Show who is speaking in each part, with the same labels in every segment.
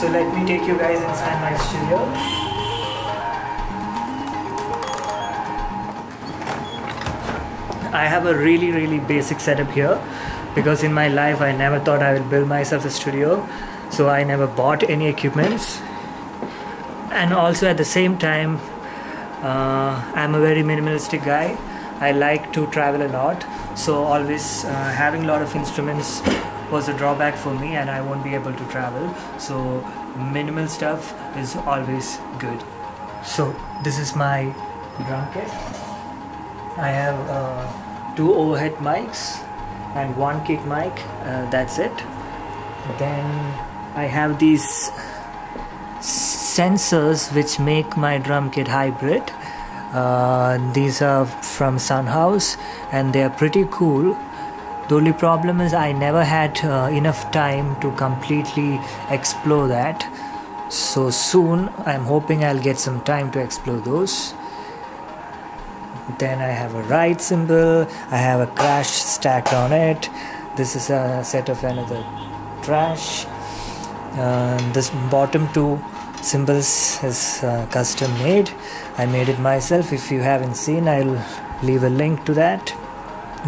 Speaker 1: So let me take you guys inside my studio. I have a really basic setup here because in my life I never thought I would build myself a studio, so I never bought any equipments. And also at the same time, I'm a very minimalistic guy. I like to travel a lot, so always having a lot of instruments was a drawback for me, and I won't be able to travel, so minimal stuff is always good. So this is my drum kit. I have 2 overhead mics and 1 kick mic, that's it. Then I have these sensors which make my drum kit hybrid. These are from Sunhouse and they are pretty cool. The only problem is I never had enough time to completely explore that. So soon I'm hoping I'll get some time to explore those. Then I have a ride cymbal, I have a crash stacked on it. This is a set of another trash. This bottom 2 cymbals is custom made. I made it myself. If you haven't seen, I'll leave a link to that.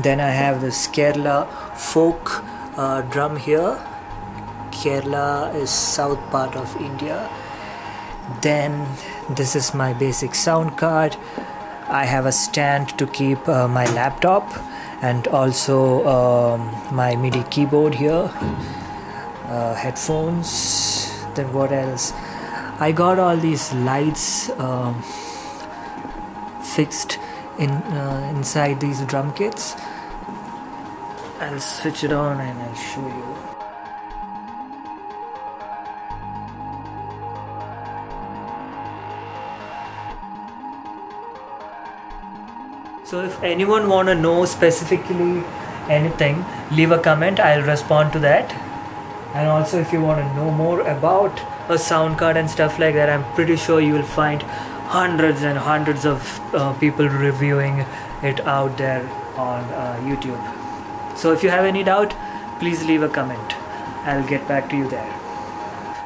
Speaker 1: Then I have this Kerala folk drum here. Kerala is south part of India. Then this is my basic sound card. I have a stand to keep my laptop and also my MIDI keyboard here, headphones. Then what else? I got all these lights fixed inside these drum kits. I'll switch it on and I'll show you. So if anyone wanna know specifically anything, leave a comment, I'll respond to that. And also if you wanna know more about a sound card and stuff like that, I'm pretty sure you will find hundreds and hundreds of people reviewing it out there on YouTube. So if you have any doubt, please leave a comment. I'll get back to you there.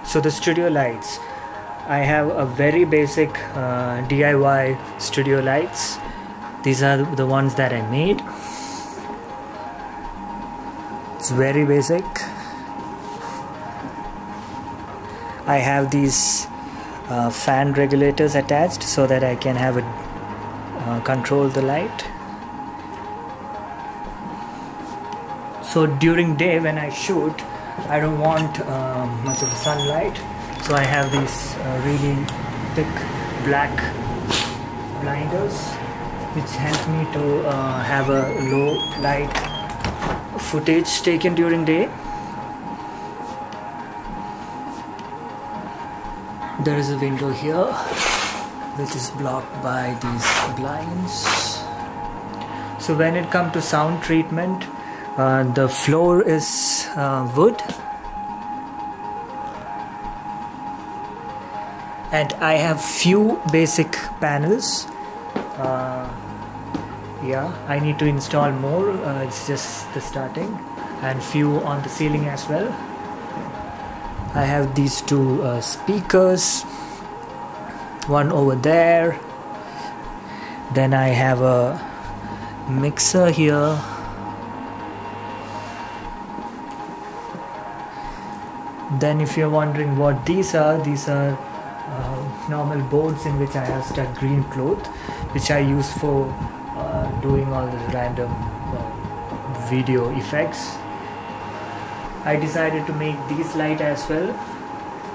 Speaker 1: So the studio lights. I have a very basic DIY studio lights. These are the ones that I made. It's very basic. I have these fan regulators attached so that I can have it control the light. So during day when I shoot, I don't want much of sunlight, so I have these really thick black blinders which help me to have a low light footage taken during day. There is a window here which is blocked by these blinds. So when it comes to sound treatment, the floor is wood, and I have few basic panels. Yeah, I need to install more. It's just the starting, and few on the ceiling as well. I have these 2 speakers, one over there. Then I have a mixer here. Then if you're wondering what these are normal boards in which I have stuck green cloth, which I use for doing all the random video effects. I decided to make these light as well.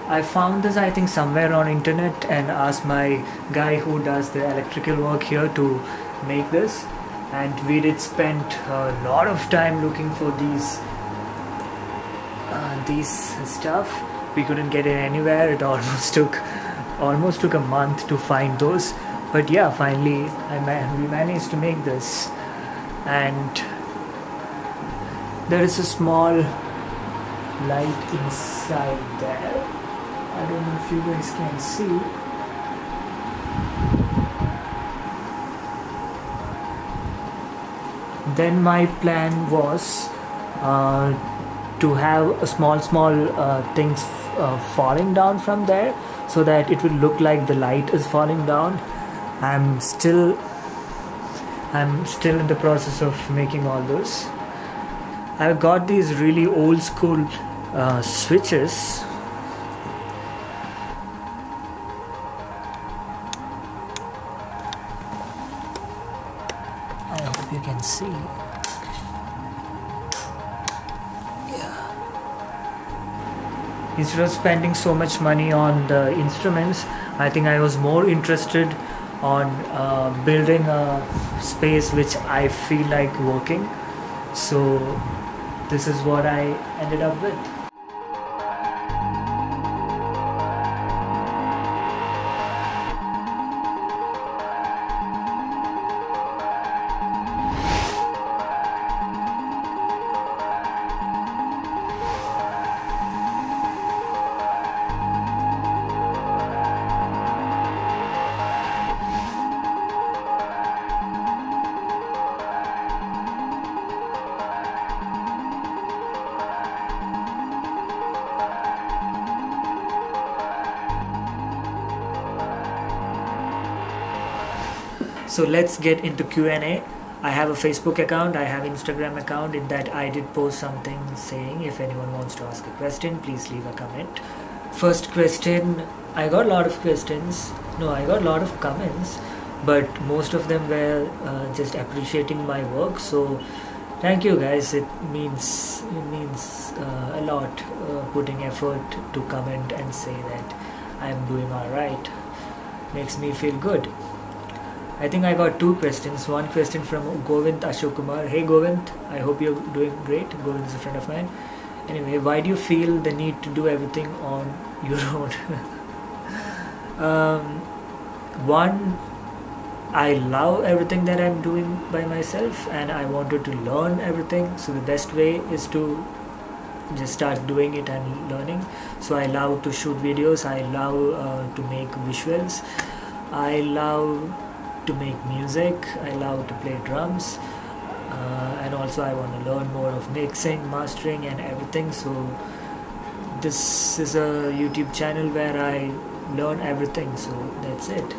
Speaker 1: I found this I think somewhere on internet and asked my guy who does the electrical work here to make this, and we did spend a lot of time looking for these stuff. We couldn't get it anywhere. It almost took a month to find those, but yeah, finally we managed to make this. And there is a small light inside there. I don't know if you guys can see. Then my plan was to have a small things falling down from there, so that it will look like the light is falling down. I'm still in the process of making all those. I've got these really old school switches. I hope you can see. Yeah. Instead of spending so much money on the instruments, I think I was more interested on building a space which I feel like working. So this is what I ended up with. So let's get into Q&A. I have a Facebook account, I have Instagram account. In that I did post something saying if anyone wants to ask a question, please leave a comment. First question, I got a lot of questions. No, I got a lot of comments, but most of them were just appreciating my work. So thank you guys. It means a lot putting effort to comment and say that I'm doing alright. Makes me feel good. I think I got two questions. One question from Govind Ashok Kumar. Hey Govind, I hope you're doing great. Govind is a friend of mine. Anyway, why do you feel the need to do everything on your own? One, I love everything that I'm doing by myself and I wanted to learn everything. So the best way is to just start doing it and learning. So I love to shoot videos. I love to make visuals. I love to make music. I love to play drums, and also I want to learn more of mixing, mastering and everything. So this is a YouTube channel where I learn everything, so that's it.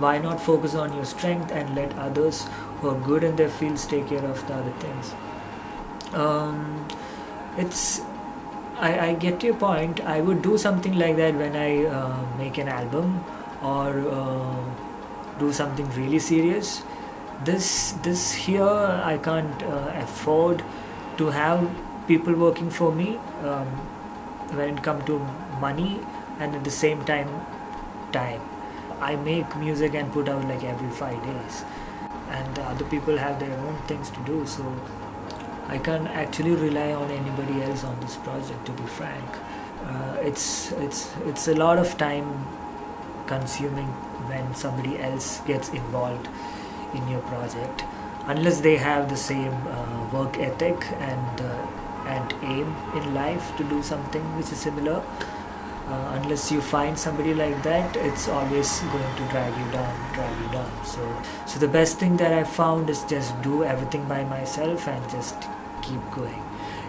Speaker 1: Why not focus on your strength and let others who are good in their fields take care of the other things? I get your point. I would do something like that when I make an album or do something really serious. This here I can't afford to have people working for me when it comes to money, and at the same time I make music and put out like every 5 days, and other people have their own things to do, so I can't actually rely on anybody else on this project, to be frank. It's a lot of time consuming when somebody else gets involved in your project, unless they have the same work ethic and aim in life to do something which is similar. Unless you find somebody like that, it's always going to drag you down. So the best thing that I found is just do everything by myself and just keep going.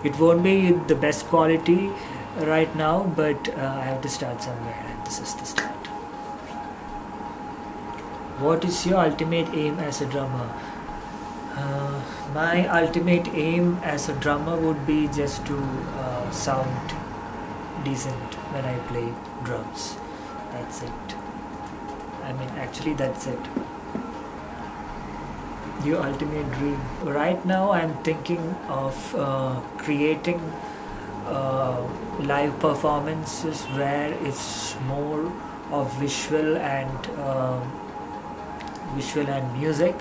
Speaker 1: It won't be the best quality right now, but I have to start somewhere, and this is the start. What is your ultimate aim as a drummer? My ultimate aim as a drummer would be just to sound decent when I play drums. That's it. I mean, actually that's it. Your ultimate dream? Right now I'm thinking of creating live performances where it's more of visual and music.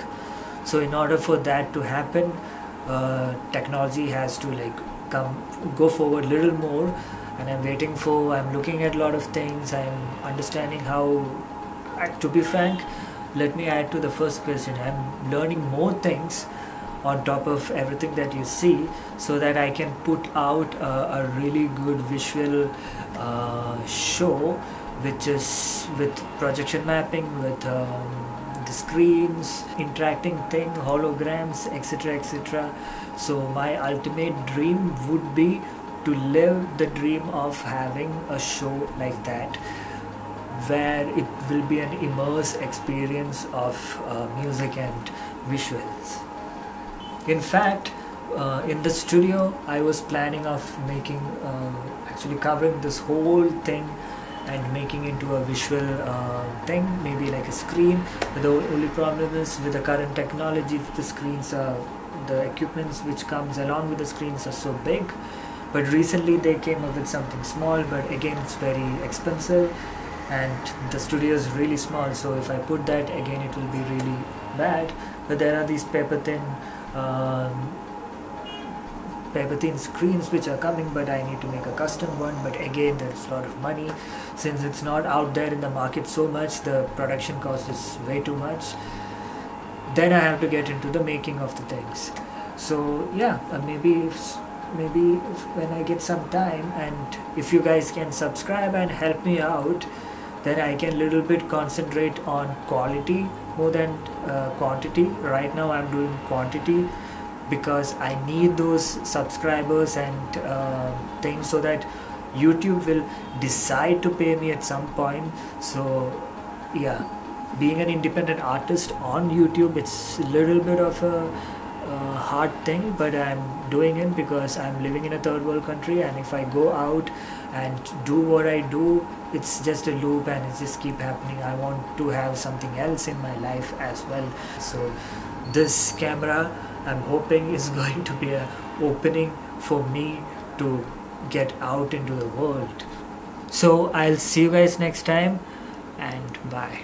Speaker 1: So in order for that to happen, technology has to go forward a little more, and I'm looking at a lot of things. I'm understanding how, to be frank, let me add to the first question, I'm learning more things on top of everything that you see, so that I can put out a really good visual show, which is with projection mapping, with the screens, interacting thing, holograms, etc, etc. So my ultimate dream would be to live the dream of having a show like that, where it will be an immersive experience of music and visuals. In fact, in the studio I was planning of making, actually covering this whole thing and making into a visual thing, maybe like a screen. But the only problem is, with the current technology, the screens are, the equipments which comes along with the screens are so big. But recently they came up with something small, but again it's very expensive and the studio is really small, so if I put that again it will be really bad. But there are these paper thin screens which are coming, but I need to make a custom one. But again, there's a lot of money, since it's not out there in the market so much, the production cost is way too much. Then I have to get into the making of the things. So yeah, maybe when I get some time, and if you guys can subscribe and help me out, then I can little bit concentrate on quality more than quantity. Right now I'm doing quantity because I need those subscribers and things, so that YouTube will decide to pay me at some point. So yeah, being an independent artist on YouTube, it's a little bit of a hard thing, but I'm doing it because I'm living in a third world country, and if I go out and do what I do, it's just a loop and it just keep happening. I want to have something else in my life as well. So this camera, I'm hoping, is going to be an opening for me to get out into the world. So I'll see you guys next time, and bye.